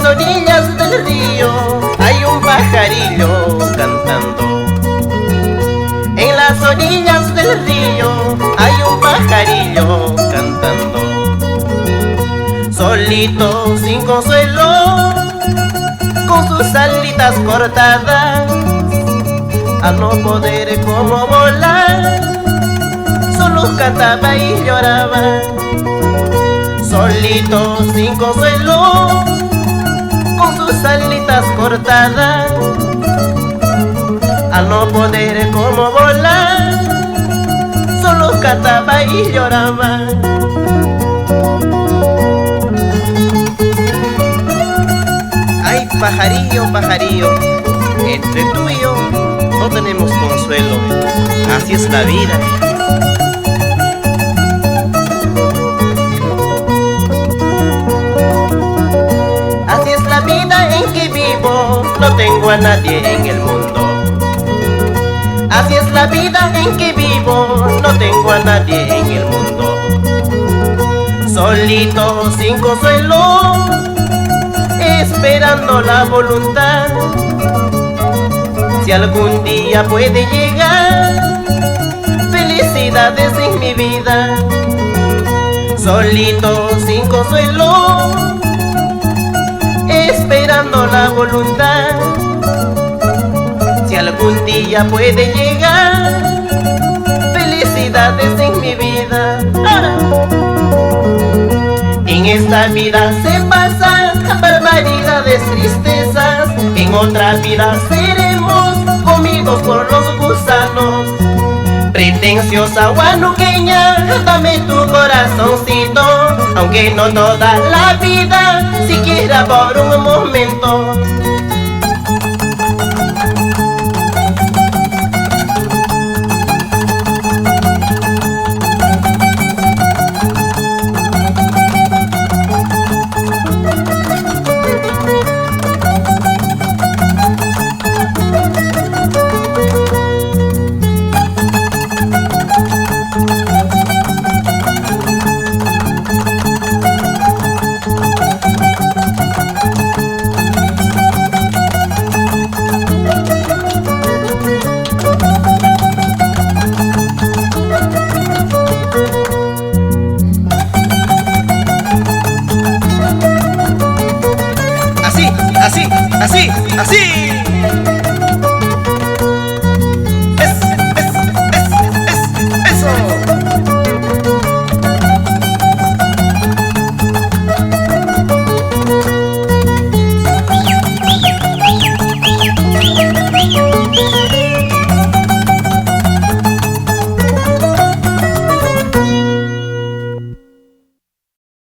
Orillas del río hay un pajarillo cantando. En las orillas del río hay un pajarillo cantando. Solito, sin consuelo, con sus alitas cortadas, al no poder como volar, solo cantaba y lloraba. Solito, sin consuelo, con sus alitas cortadas, al no poder como volar, solo cantaba y lloraba. Ay, pajarillo, pajarillo, entre tú y yo no tenemos consuelo, así es la vida. No tengo a nadie en el mundo. Así es la vida en que vivo, no tengo a nadie en el mundo. Solito, sin consuelo, esperando la voluntad. Si algún día puede llegar felicidades en mi vida. Solito, sin consuelo, esperando la voluntad. Si algún día puede llegar felicidades en mi vida. En esta vida se pasan barbaridades, tristezas. En otra vida seremos comidos por los gusanos. Pretenciosa huanuqueña, dame tu corazoncito, aunque no toda la vida, siquiera por un momento. Así, así, así.